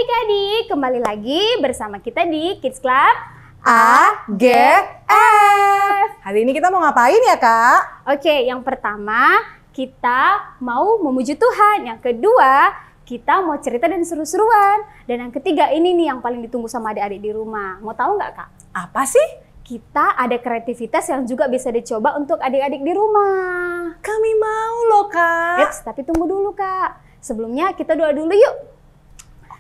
adik-adik, kembali lagi bersama kita di Kids Club AGF. Hari ini kita mau ngapain ya, Kak? Oke, yang pertama kita mau memuji Tuhan. Yang kedua, kita mau cerita dan seru-seruan. Dan yang ketiga, ini nih yang paling ditunggu sama adik-adik di rumah. Mau tahu nggak, Kak? Apa sih? Kita ada kreativitas yang juga bisa dicoba untuk adik-adik di rumah. Kami mau loh, Kak. Eits, tapi tunggu dulu, Kak. Sebelumnya kita doa dulu yuk.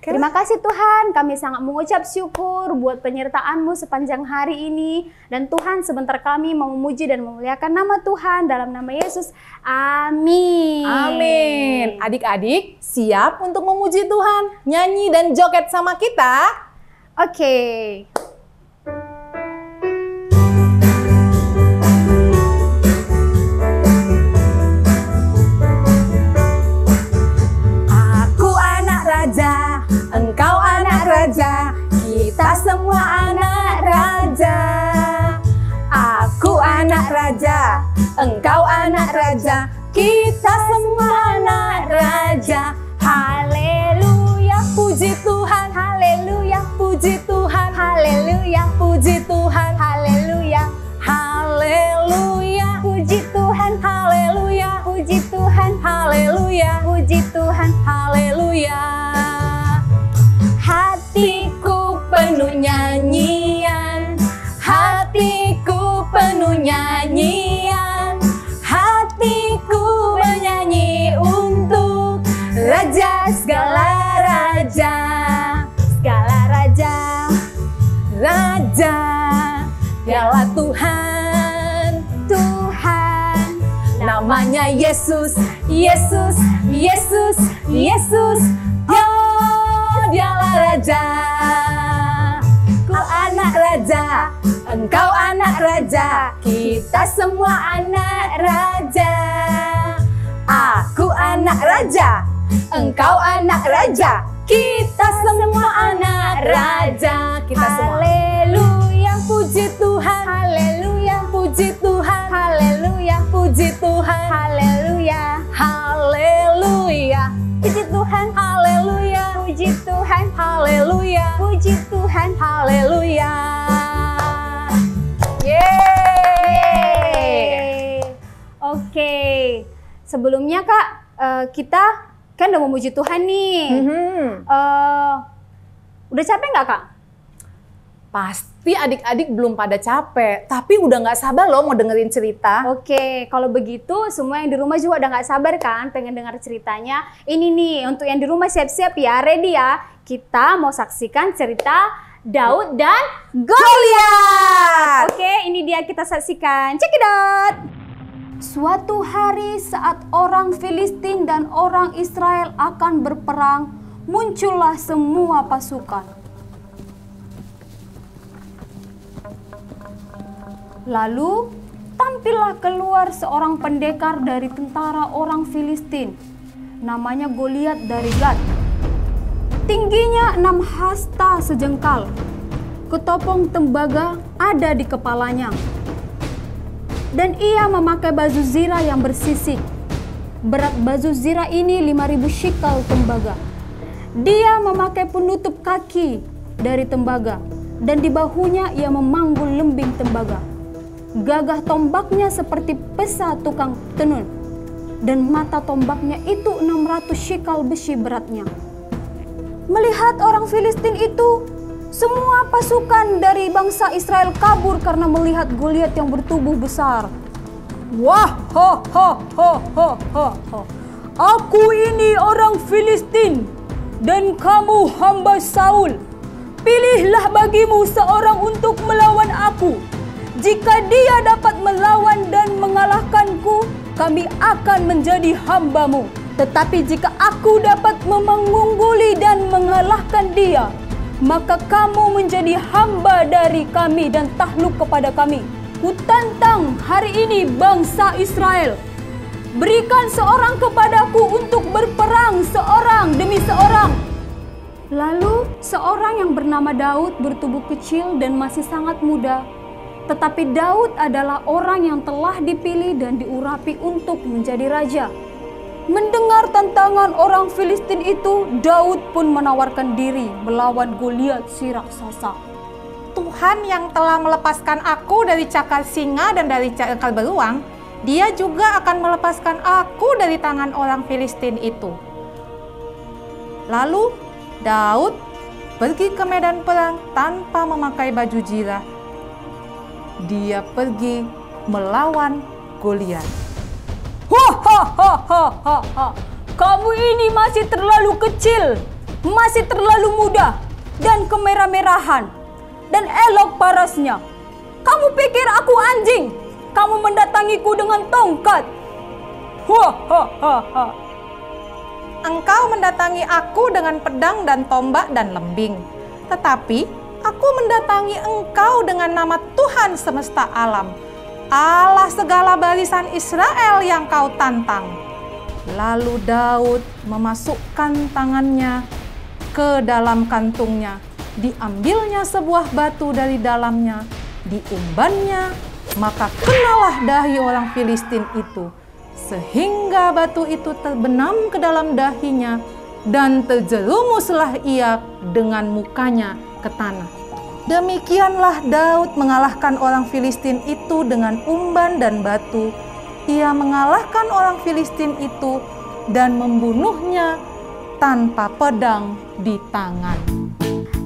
Terima kasih Tuhan, kami sangat mengucap syukur buat penyertaan-Mu sepanjang hari ini. Dan Tuhan, sebentar kami mau memuji dan memuliakan nama Tuhan dalam nama Yesus. Amin. Amin. Adik-adik siap untuk memuji Tuhan, nyanyi dan joget sama kita? Oke. Aku anak raja, engkau anak raja, kita semua anak raja. Aku anak raja, engkau anak raja, kita semua anak raja. Haleluya, puji Tuhan. Haleluya, puji Tuhan. Haleluya, puji Tuhan. Haleluya. Haleluya, puji Tuhan. Haleluya, puji Tuhan. Haleluya, puji Tuhan. Haleluya. Hatiku penuh nyanyian, hatiku penuh nyanyian, hatiku menyanyi untuk Raja segala raja, segala raja, Raja, dialah Tuhan, Tuhan, namanya Yesus, Yesus, Yesus, Yesus, dialah Raja. Ku anak raja, engkau anak raja, kita semua anak raja. Aku anak raja, engkau anak raja, kita semua anak raja. Kita semua. Haleluya, puji Tuhan. Haleluya, puji Tuhan. Haleluya, puji Tuhan. Haleluya, haleluya, puji Tuhan. Haleluya, puji Tuhan. Haleluya, puji Tuhan. Haleluya. Yeay. Oke. Sebelumnya Kak, kita kan udah memuji Tuhan nih. Udah capek nggak Kak? Pasti adik-adik belum pada capek, tapi udah nggak sabar loh mau dengerin cerita. Oke, kalau begitu semua yang di rumah juga udah nggak sabar kan pengen dengar ceritanya. Ini nih, untuk yang di rumah siap-siap ya, ready ya. Kita mau saksikan cerita Daud dan Goliat. Oke, ini dia kita saksikan. Check it out. Suatu hari saat orang Filistin dan orang Israel akan berperang, muncullah semua pasukan. Lalu tampillah keluar seorang pendekar dari tentara orang Filistin, namanya Goliat dari Gat. Tingginya 6 hasta sejengkal, ketopong tembaga ada di kepalanya. Dan ia memakai baju zirah yang bersisik. Berat baju zirah ini 5.000 shikal tembaga. Dia memakai penutup kaki dari tembaga, dan di bahunya ia memanggul lembing tembaga. Gagah tombaknya seperti pesa tukang tenun, dan mata tombaknya itu 600 shikal besi beratnya. Melihat orang Filistin itu, semua pasukan dari bangsa Israel kabur karena melihat Goliat yang bertubuh besar. Wah, ho, ho, ho, ho, ho, ho. Aku ini orang Filistin, dan kamu hamba Saul. Pilihlah bagimu seorang untuk melawan aku. Jika dia dapat melawan dan mengalahkanku, kami akan menjadi hambamu. Tetapi jika aku dapat mengungguli dan mengalahkan dia, maka kamu menjadi hamba dari kami dan takluk kepada kami. Kutantang hari ini bangsa Israel. Berikan seorang kepadaku untuk berperang seorang demi seorang. Lalu seorang yang bernama Daud bertubuh kecil dan masih sangat muda. Tetapi Daud adalah orang yang telah dipilih dan diurapi untuk menjadi raja. Mendengar tantangan orang Filistin itu, Daud pun menawarkan diri melawan Goliat si raksasa. Tuhan yang telah melepaskan aku dari cakar singa dan dari cakar beruang, Dia juga akan melepaskan aku dari tangan orang Filistin itu. Lalu Daud pergi ke medan perang tanpa memakai baju zirah. Dia pergi melawan Goliat. Hahaha, kamu ini masih terlalu kecil, masih terlalu muda, dan kemerah-merahan, dan elok parasnya. Kamu pikir aku anjing? Kamu mendatangiku dengan tongkat. Hahaha. Engkau mendatangi aku dengan pedang dan tombak dan lembing. Tetapi aku mendatangi engkau dengan nama Tuhan semesta alam, Allah segala barisan Israel yang kau tantang. Lalu Daud memasukkan tangannya ke dalam kantungnya. Diambilnya sebuah batu dari dalamnya, diumbannya, maka kenalah dahi orang Filistin itu, sehingga batu itu terbenam ke dalam dahinya, dan terjerumuslah ia dengan mukanya ke tanah. Demikianlah Daud mengalahkan orang Filistin itu dengan umban dan batu. Ia mengalahkan orang Filistin itu dan membunuhnya tanpa pedang di tangan.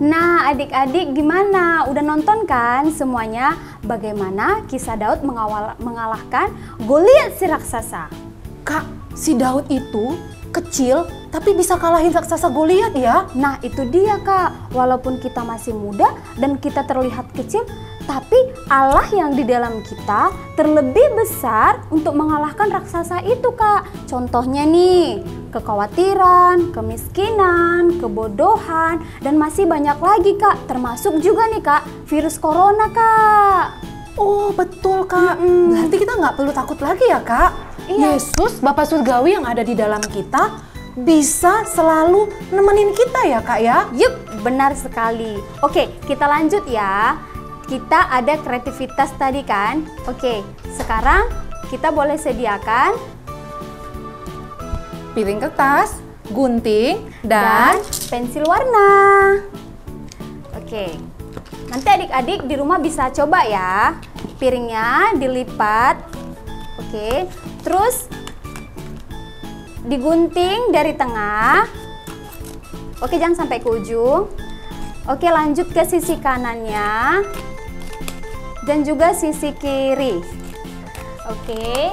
Nah, adik-adik gimana? Udah nonton kan semuanya bagaimana kisah Daud mengalahkan Goliat si raksasa? Kak, si Daud itu kecil tapi bisa kalahin raksasa Goliat ya? Nah, itu dia Kak. Walaupun kita masih muda dan kita terlihat kecil, tapi Allah yang di dalam kita terlebih besar untuk mengalahkan raksasa itu Kak. Contohnya nih, kekhawatiran, kemiskinan, kebodohan, dan masih banyak lagi Kak. Termasuk juga nih Kak, virus corona Kak. Oh betul Kak, berarti kita nggak perlu takut lagi ya Kak? Iya. Yesus, Bapa Surgawi yang ada di dalam kita, bisa selalu nemenin kita ya Kak ya? Yup, benar sekali. Oke, kita lanjut ya. Kita ada kreativitas tadi kan? Oke, sekarang kita boleh sediakan Piring kertas, gunting, dan pensil warna. Oke, nanti adik-adik di rumah bisa coba ya. Piringnya dilipat. Oke, terus digunting dari tengah. Oke, jangan sampai ke ujung. Oke, lanjut ke sisi kanannya dan juga sisi kiri. Oke,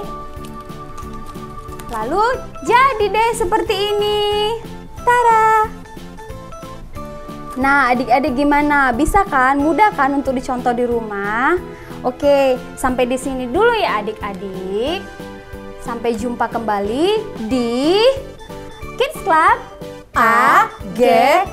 lalu jadi deh seperti ini. Tada! Nah, adik-adik gimana? Bisa kan? Mudah kan untuk dicontoh di rumah? Oke, sampai di sini dulu ya adik-adik. Sampai jumpa kembali di Kids Club AGS.